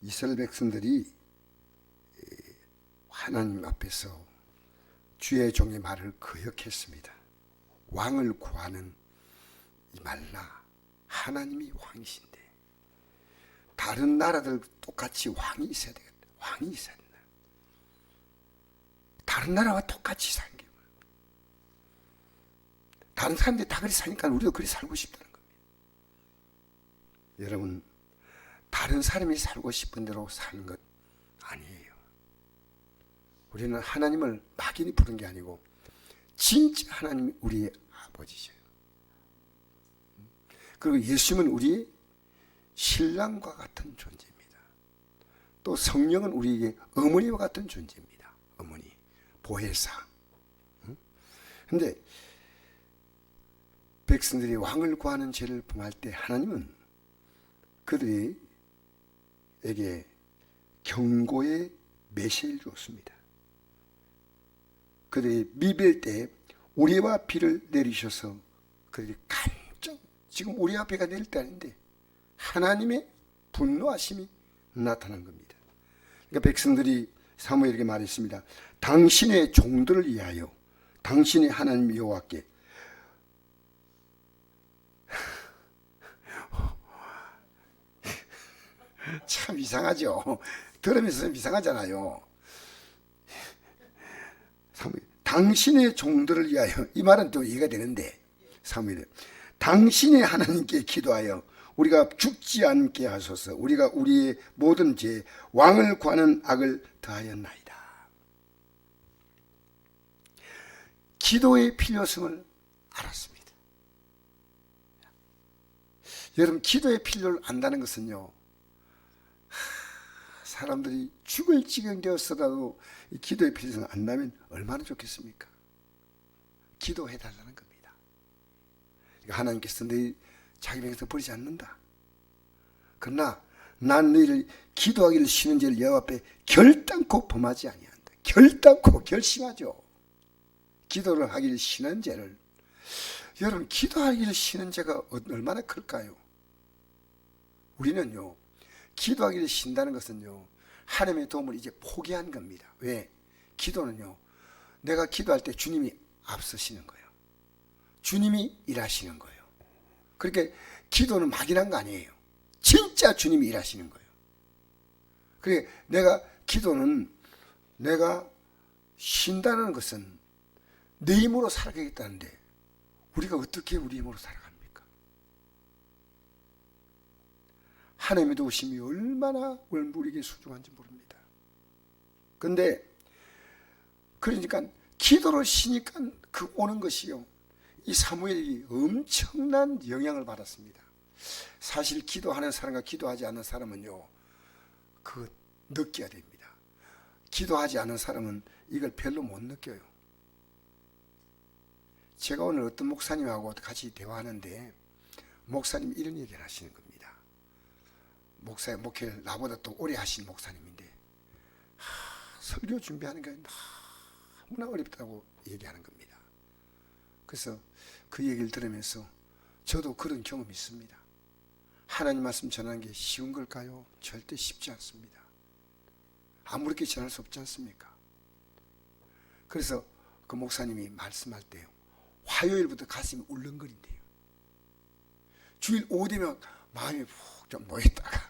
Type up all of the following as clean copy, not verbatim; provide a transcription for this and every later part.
이스라엘 백성들이 하나님 앞에서 주의 종의 말을 거역했습니다. 왕을 구하는 이 말라. 하나님이 왕이신데 다른 나라들 똑같이 왕이 있어야 되겠다. 왕이 있어야 된다. 다른 나라와 똑같이 사는 게 다른 사람들이 다 그리 사니까 우리도 그리 살고 싶다는 겁니다. 여러분, 다른 사람이 살고 싶은 대로 사는 것 아니에요. 우리는 하나님을 막연히 부른 게 아니고 진짜 하나님이 우리의 아버지죠. 그리고 예수님은 우리의 신랑과 같은 존재입니다. 또 성령은 우리에게 어머니와 같은 존재입니다. 어머니, 보혜사. 그런데 백성들이 왕을 구하는 죄를 범할 때 하나님은 그들에게 경고의 메시지를 줬습니다. 그들이 미벨 때 우리와 비를 내리셔서 그들이 깜짝, 지금 우리와 비가 내릴 때 아닌데 하나님의 분노하심이 나타난 겁니다. 그러니까 백성들이 사무엘에게 말했습니다. 당신의 종들을 위하여 당신의 하나님 여호와께 참 이상하죠. 들으면서 이상하잖아요. 당신의 종들을 위하여, 이 말은 또 이해가 되는데, 사무엘, 당신의 하나님께 기도하여 우리가 죽지 않게 하소서. 우리가 우리의 모든 죄, 왕을 구하는 악을 더하였나이다. 기도의 필요성을 알았습니다. 여러분, 기도의 필요를 안다는 것은요, 사람들이 죽을 지경 되었어도 이 기도의 필요성을 안다면 얼마나 좋겠습니까? 기도해달라는 겁니다. 하나님께서 너희 자기 백성 버리지 않는다. 그러나 난 너희를 기도하기를 쉬는 죄를 여호와 앞에 결단코 범하지 아니한다. 결단코 결심하죠. 기도를 하기를 쉬는 죄를. 여러분, 기도하기를 쉬는 죄가 얼마나 클까요? 우리는요, 기도하기를 쉰다는 것은요, 하나님의 도움을 이제 포기한 겁니다. 왜? 기도는요, 내가 기도할 때 주님이 앞서시는 거예요. 주님이 일하시는 거예요. 그렇게 기도는 막연한 거 아니에요. 진짜 주님이 일하시는 거예요. 그래, 기도는 내가 쉰다는 것은 내 힘으로 살아가겠다는데 우리가 어떻게 우리 힘으로 살아갑니까? 하나님의 도우심이 얼마나 우리에게 소중한지 모릅니다. 근데 그러니까 기도를 쉬니까 그 오는 것이요, 이 사무엘이 엄청난 영향을 받았습니다. 사실 기도하는 사람과 기도하지 않는 사람은요, 그거 느껴야 됩니다. 기도하지 않는 사람은 이걸 별로 못 느껴요. 제가 오늘 어떤 목사님하고 같이 대화하는데 목사님 이런 얘기를 하시는 겁니다. 목회를 나보다 또 오래 하신 목사님인데 설교 준비하는 게 너무나 어렵다고 얘기하는 겁니다. 그래서 그 얘기를 들으면서 저도 그런 경험이 있습니다. 하나님 말씀 전하는 게 쉬운 걸까요? 절대 쉽지 않습니다. 아무렇게 전할 수 없지 않습니까? 그래서 그 목사님이 말씀할 때요, 화요일부터 가슴이 울렁거린대요. 주일 오후 되면 마음이 푹 좀 놓였다가,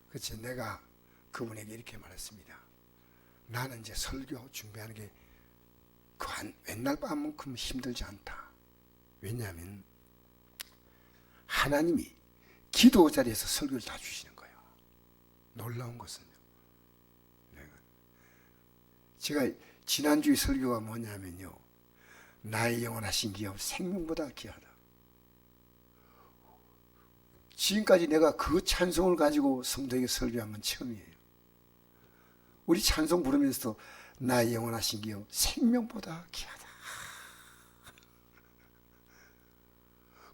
그치, 내가 그분에게 이렇게 말했습니다. 나는 이제 설교 준비하는 게 그 옛날 밤만큼 힘들지 않다. 왜냐하면 하나님이 기도 자리에서 설교를 다 주시는 거예요. 놀라운 것은요, 제가 지난주에 설교가 뭐냐면요, 나의 영원하신 기업 생명보다 귀하다. 지금까지 내가 그 찬송을 가지고 성도에게 설교한 건 처음이에요. 우리 찬송 부르면서 나의 영원하신 기업 생명보다 귀하다.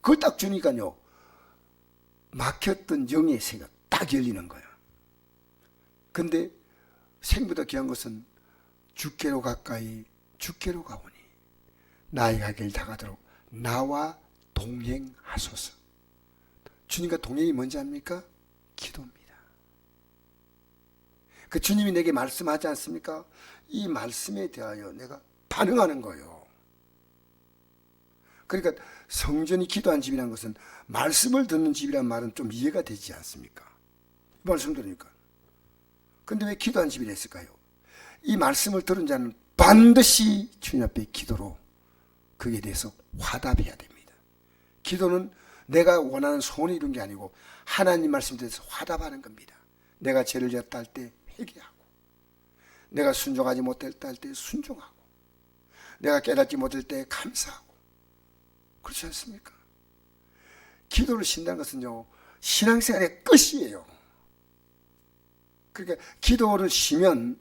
그걸 딱 주니까요, 막혔던 영의 새가 딱 열리는 거예요. 근데 생보다 귀한 것은 주께로 가까이 주께로 가오니 나의 갈 길 다가도록 나와 동행하소서. 주님과 동행이 뭔지 압니까? 기도입니다. 그 주님이 내게 말씀하지 않습니까? 이 말씀에 대하여 내가 반응하는 거예요. 그러니까 성전이 기도한 집이라는 것은 말씀을 듣는 집이란 말은 좀 이해가 되지 않습니까? 말씀 들으니까. 근데 왜 기도한 집이라 했을까요? 이 말씀을 들은 자는 반드시 주님 앞에 기도로 그에 대해서 화답해야 됩니다. 기도는 내가 원하는 소원을 이룬 게 아니고 하나님 말씀에 대해서 화답하는 겁니다. 내가 죄를 지었다 할 때 회개하고, 내가 순종하지 못했다 할 때 순종하고, 내가 깨닫지 못할 때 감사하고, 그렇지 않습니까? 기도를 쉰다는 것은요, 신앙생활의 끝이에요. 그러니까 기도를 쉬면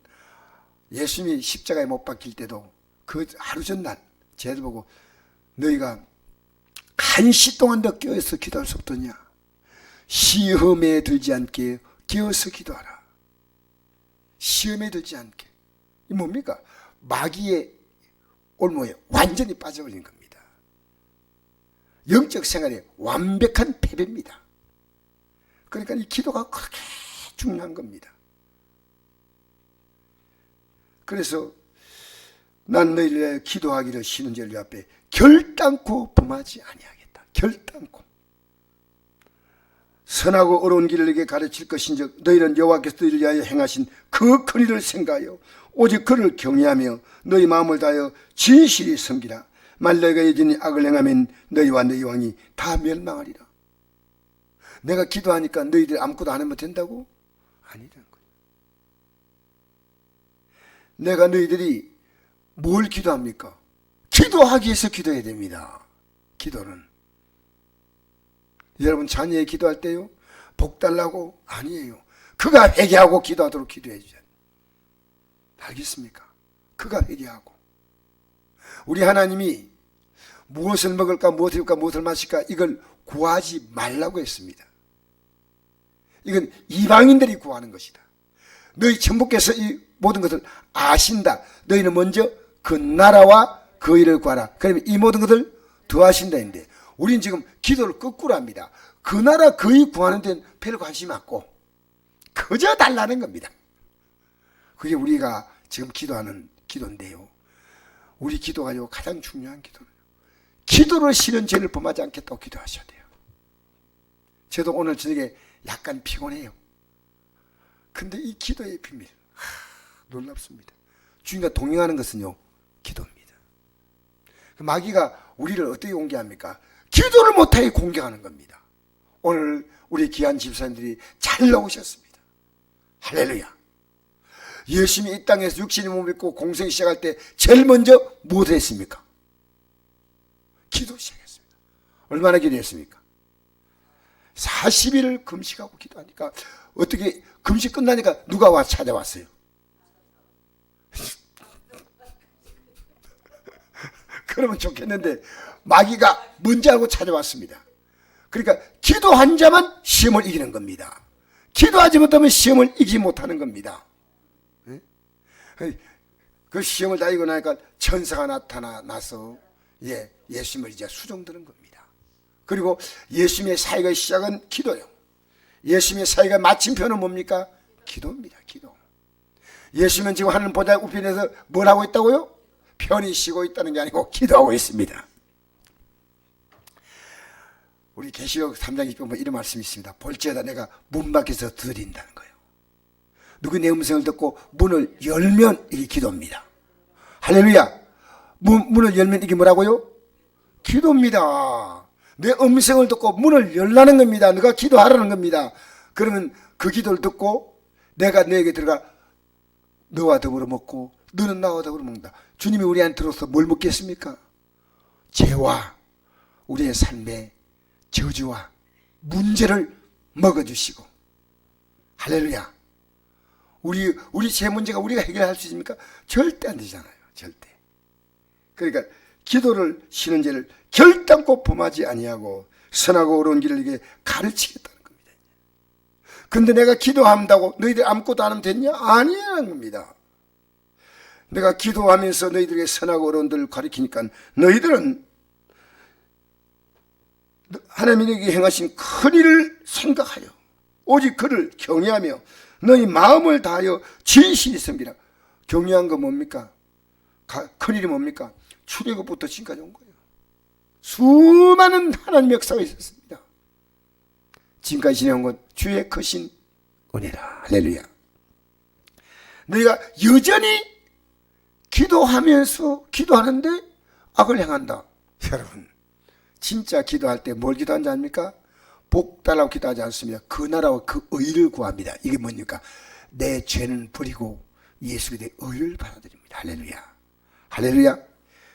예수님이 십자가에 못 박힐 때도 그 하루 전날 제들 보고 너희가 1시 동안 더 깨어서 기도할 수 없더냐? 시험에 들지 않게 깨어서 기도하라. 시험에 들지 않게. 이 뭡니까? 마귀의 올무에 완전히 빠져버린 겁니다. 영적 생활의 완벽한 패배입니다. 그러니까 이 기도가 그렇게 중요한 겁니다. 그래서 난 너희를 기도하기를 쉬는 죄를 앞에 결단코 범하지 아니하겠다. 결단코. 선하고 어려운 길을 너에게 가르칠 것인즉 너희는 여호와께서 너희를 위하여 행하신 그 큰 일을 생각하여 오직 그를 경외하며 너희 마음을 다하여 진실히 섬기라. 만일 너희가 여전히 악을 행하면 너희와 너희 왕이 다 멸망하리라. 내가 기도하니까 너희들 아무것도 안 하면 된다고? 아니라는 거예요. 내가 너희들이 뭘 기도합니까? 기도하기 위해서 기도해야 됩니다. 기도는. 여러분 자녀의 기도할 때요, 복 달라고? 아니에요. 그가 회개하고 기도하도록 기도해 주잖아요. 알겠습니까? 그가 회개하고. 우리 하나님이 무엇을 먹을까, 무엇을 입을까, 무엇을 마실까 이걸 구하지 말라고 했습니다. 이건 이방인들이 구하는 것이다. 너희 천부께서 이 모든 것을 아신다. 너희는 먼저 그 나라와 그 일을 구하라. 그러면 이 모든 것을 더하신다 했는데 우리는 지금 기도를 거꾸로 합니다. 그 나라 그 일 구하는 데는 별 관심이 없고 그저 달라는 겁니다. 그게 우리가 지금 기도하는 기도인데요. 우리 기도가요 가장 중요한 기도는 기도를 싫은 죄를 범하지 않겠다고 기도하셔야 돼요. 저도 오늘 저녁에 약간 피곤해요. 근데 이 기도의 비밀 놀랍습니다. 주님과 동행하는 것은요 기도입니다. 마귀가 우리를 어떻게 공격합니까? 기도를 못하게 공격하는 겁니다. 오늘 우리 귀한 집사님들이 잘 나오셨습니다. 할렐루야. 예수님이 이 땅에서 육신의 몸을 입고 공생 시작할 때 제일 먼저 무엇을 했습니까? 기도 시작했습니다. 얼마나 기도했습니까? 40일을 금식하고 기도하니까 어떻게 금식 끝나니까 누가 와 찾아왔어요? 그러면 좋겠는데 마귀가 뭔지 알고 찾아왔습니다. 그러니까 기도한 자만 시험을 이기는 겁니다. 기도하지 못하면 시험을 이기지 못하는 겁니다. 그 시험을 다 이기고 나니까 천사가 나타나서 예수님을 이제 수종드는 겁니다. 그리고 예수님의 사역의 시작은 기도요. 예수님의 사역의 마침표는 뭡니까? 기도입니다. 기도. 예수님은 지금 하늘 보좌 우편에서 뭘 하고 있다고요? 편히 쉬고 있다는 게 아니고 기도하고 있습니다. 우리 계시록 3장 20절 보면 이런 말씀이 있습니다. 볼지어다 내가 문 밖에서 들린다는 거예요. 누구 내 음성을 듣고 문을 열면 이게 기도입니다. 할렐루야. 문을 열면 이게 뭐라고요? 기도입니다. 내 음성을 듣고 문을 열라는 겁니다. 네가 기도하라는 겁니다. 그러면 그 기도를 듣고 내가 너에게 들어가 너와 더불어 먹고 너는 나와 더불어 먹는다. 주님이 우리한테 들어서 뭘 먹겠습니까? 죄와 우리의 삶의 저주와 문제를 먹어주시고. 할렐루야. 우리 죄 문제가 우리가 해결할 수 있습니까? 절대 안 되잖아요. 절대. 그러니까 기도를 쉬는 죄를 결단코 범하지 아니하고 선하고 어려운 길을 이게 가르치겠다는 겁니다. 근데 내가 기도한다고 너희들 아무것도 안 하면 됐냐? 아니라는 겁니다. 내가 기도하면서 너희들에게 선하고 어려운 일을 가르치니까 너희들은 하나님이 행하신 큰 일을 생각하여 오직 그를 경외하며 너희 마음을 다하여 진실히 섬기라. 경외한 거 뭡니까? 큰일이 뭡니까? 출애굽부터 지금까지 온 거예요. 수많은 하나님의 역사가 있었습니다. 지금까지 지내온 것 주의 크신 은혜라. 할렐루야. 너희가 여전히 기도하는데 악을 행한다. 여러분, 진짜 기도할 때 뭘 기도하는지 압니까? 복 달라고 기도하지 않습니다. 그 나라와 그 의를 구합니다. 이게 뭡니까? 내 죄는 버리고 예수 그리스도의 의를 받아들입니다. 할렐루야. 할렐루야.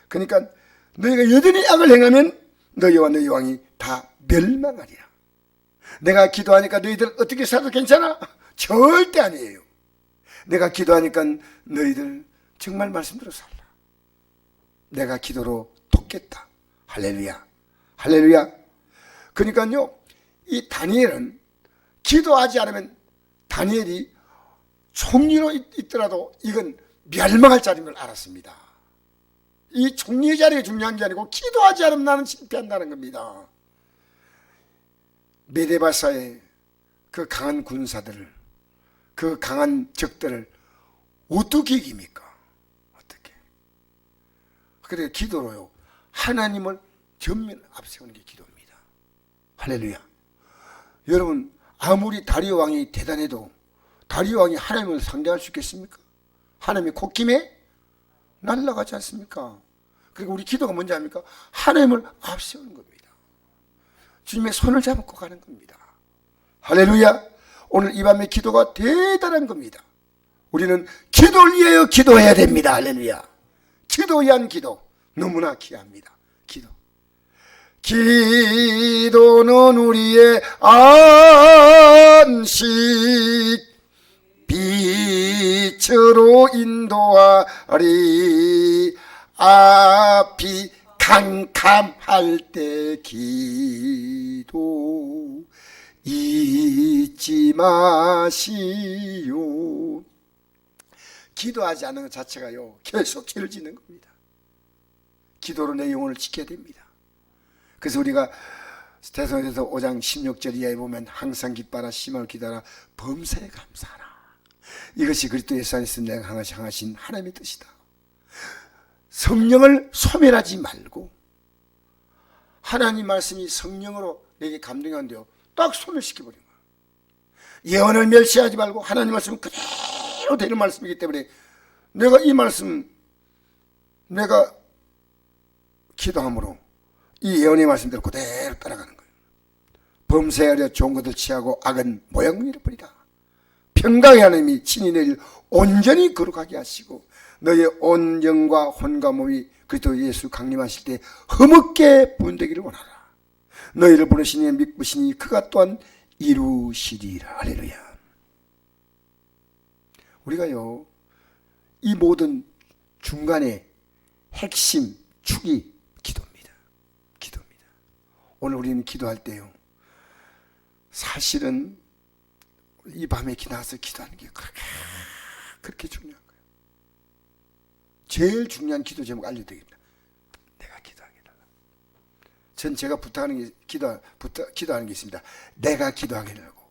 그러니까 너희가 여전히 악을 행하면 너희와 너희 왕이 다 멸망하리라. 내가 기도하니까 너희들 어떻게 살아도 괜찮아? 절대 아니에요. 내가 기도하니까 너희들 정말 말씀대로 살라. 내가 기도로 돕겠다. 할렐루야. 할렐루야. 그러니까요, 이 다니엘은 기도하지 않으면 다니엘이 총리로 있더라도 이건 멸망할 자리인 걸 알았습니다. 이 총리의 자리가 중요한 게 아니고 기도하지 않으면 나는 실패한다는 겁니다. 메데바사의 그 강한 군사들을, 그 강한 적들을 어떻게 이깁니까? 어떻게? 그래서 기도로요, 하나님을 전면 앞세우는 게 기도입니다. 할렐루야. 여러분, 아무리 다리오 왕이 대단해도 다리오 왕이 하나님을 상대할 수 있겠습니까? 하나님의 콧김에 날아가지 않습니까? 그리고 우리 기도가 뭔지 압니까? 하나님을 앞세우는 겁니다. 주님의 손을 잡고 가는 겁니다. 할렐루야. 오늘 이 밤의 기도가 대단한 겁니다. 우리는 기도를 위하여 기도해야 됩니다. 할렐루야. 기도 위한 기도 너무나 귀합니다. 기도는 우리의 안식 빛으로 인도하리. 앞이 캄캄할 때 기도 잊지 마시오. 기도하지 않는 것 자체가요, 계속 죄를 짓는 겁니다. 기도로 내 영혼을 지켜야 됩니다. 그래서 우리가 대성에서 5장 16절 이하에 보면 항상 기뻐하라, 심하고 기도하라, 범사에 감사하라. 이것이 그리스도 예수 안에서 내가 향하신 하나님의 뜻이다. 성령을 소멸하지 말고, 하나님 말씀이 성령으로 내게 감동한데요, 딱 소멸시켜버린 거야. 예언을 멸시하지 말고 하나님 말씀은 그대로 되는 말씀이기 때문에 내가 이 말씀, 내가 기도함으로 이 예언의 말씀대로 그대로 따라가는 거예요. 범죄하려 좋은 것을 취하고 악은 모양을 잃어버리라. 평강의 하나님이 친히 너희를 온전히 거룩하게 하시고 너희의 온 영과 혼과 몸이 그리스도 예수 강림하실 때 흠없게 부은되기를 원하라. 너희를 부르시니 믿으시니 그가 또한 이루시리라. 할렐루야. 우리가요, 이 모든 중간에 핵심 축이 기도입니다. 오늘 우리는 기도할 때요, 사실은 이 밤에 나와서 기도하는 게 그렇게 중요한 거예요. 제일 중요한 기도 제목 알려드립니다. 내가 기도하게 해달라. 전 제가 기도하는 게 있습니다. 내가 기도하게 해달라고.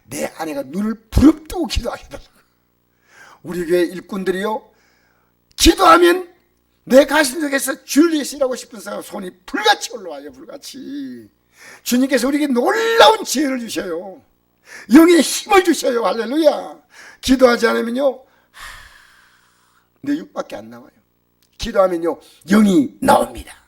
내 아내가 눈을 부릅뜨고 기도하게 해달라고. 우리 교회 일꾼들이요, 기도하면 내 가슴 속에서 줄리시라고 싶은 사람 손이 불같이 올라와요. 불같이. 주님께서 우리에게 놀라운 지혜를 주셔요. 영의 힘을 주셔요. 할렐루야. 기도하지 않으면요, 내 육밖에 안 나와요. 기도하면요, 영이 나옵니다.